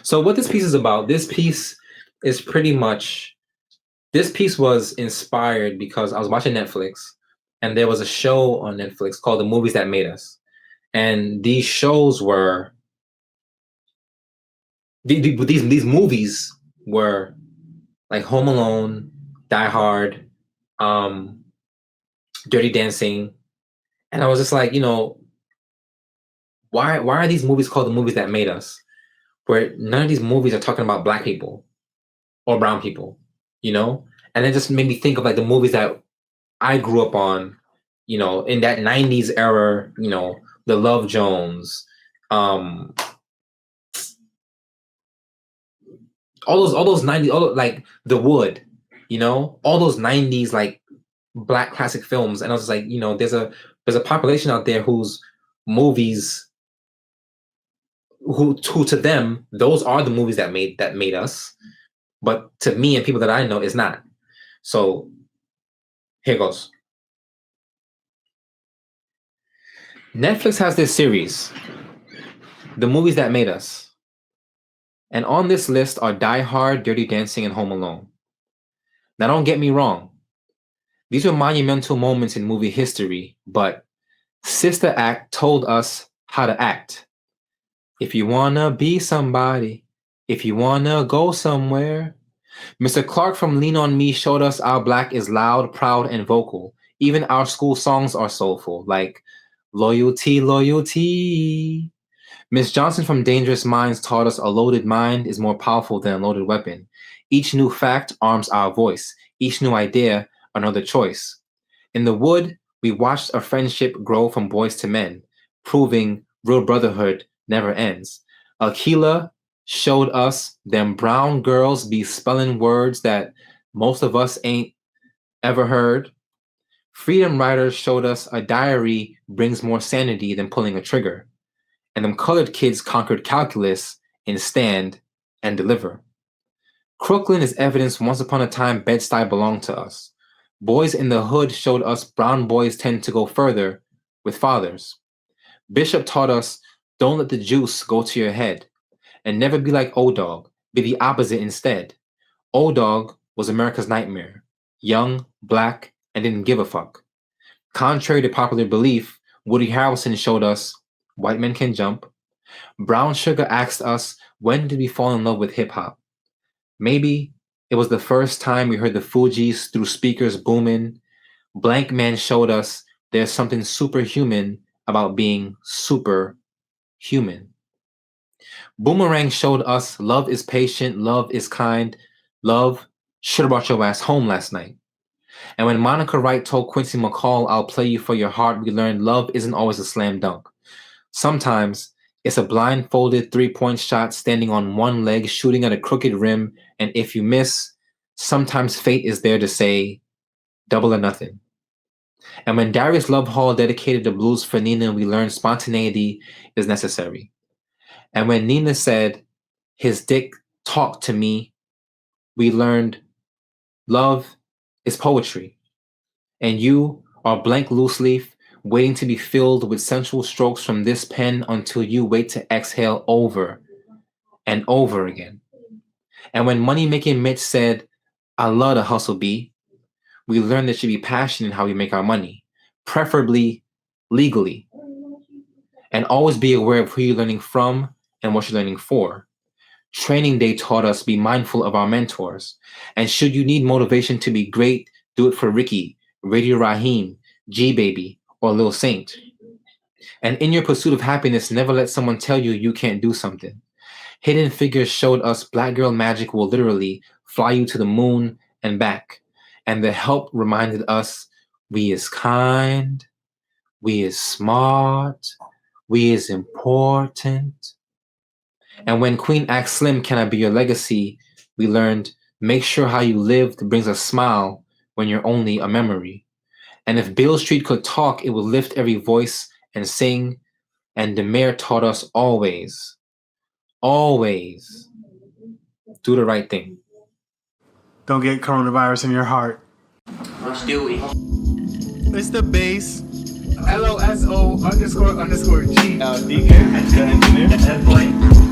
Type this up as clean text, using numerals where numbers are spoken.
So what this piece is about, is pretty much this piece was inspired because I was watching Netflix and there was a show on Netflix called The Movies That Made Us. And these shows were these movies were like Home Alone, Die Hard, Dirty Dancing, and I was just like, why are these movies called The Movies That Made Us? Where none of these movies are talking about black people or brown people, and it just made me think of like the movies that I grew up on, in that 90s era, the Love Jones, all those 90s, like The Wood, all those 90s like black classic films. And I was like, there's a population out there whose movies, who to them, those are the movies that made us. But to me and people that I know, it's not. So here goes. Netflix has this series, The Movies That Made Us. And on this list are Die Hard, Dirty Dancing, and Home Alone. Now, don't get me wrong. These were monumental moments in movie history, but Sister Act told us how to act. If you wanna be somebody, if you wanna go somewhere. Mr. Clark from Lean On Me showed us our black is loud, proud, and vocal. Even our school songs are soulful, like Loyalty, Loyalty. Miss Johnson from Dangerous Minds taught us a loaded mind is more powerful than a loaded weapon. Each new fact arms our voice. Each new idea, another choice. In The Wood, we watched a friendship grow from boys to men, proving real brotherhood never ends. Akila showed us them brown girls be spelling words that most of us ain't ever heard. Freedom Riders showed us a diary brings more sanity than pulling a trigger. And them colored kids conquered calculus in Stand and Deliver. Crooklyn is evidence once upon a time Bed-Stuy belonged to us. Boys in the Hood showed us brown boys tend to go further with fathers. Bishop taught us don't let the juice go to your head. And never be like O-Dog, be the opposite instead. O-Dog was America's nightmare. Young, black, and didn't give a fuck. Contrary to popular belief, Woody Harrelson showed us white men can jump. Brown Sugar asked us, when did we fall in love with hip-hop? Maybe it was the first time we heard the Fugees through speakers booming. Blank Man showed us there's something superhuman about being superhuman. Boomerang showed us love is patient, love is kind, love should have brought your ass home last night. And when Monica Wright told Quincy McCall, I'll play you for your heart, we learned love isn't always a slam dunk. Sometimes it's a blindfolded three-point shot standing on one leg, shooting at a crooked rim, and if you miss, sometimes fate is there to say, double or nothing. And when Darius Love Hall dedicated the blues for Nina, we learned spontaneity is necessary. And when Nina said, his dick talked to me, we learned love is poetry. And you are blank loose leaf, waiting to be filled with sensual strokes from this pen until you wait to exhale over and over again. And when Money Making Mitch said, I love to hustle B, we learned there should be passion in how we make our money, preferably legally. And always be aware of who you're learning from and what you're learning for. Training Day taught us be mindful of our mentors. And should you need motivation to be great, do it for Ricky, Radio Raheem, G-Baby, or Lil Saint. And in your pursuit of happiness, never let someone tell you you can't do something. Hidden Figures showed us Black Girl Magic will literally fly you to the moon and back. And The Help reminded us we is kind, we is smart, we is important. And when Queen asked Slim, can I be your legacy? We learned, make sure how you lived brings a smile when you're only a memory. And if Beale Street could talk, it would lift every voice and sing. And the mayor taught us always do the right thing. Don't get coronavirus in your heart. Let's do it. It's the base. LOSO __G. DK, the engineer.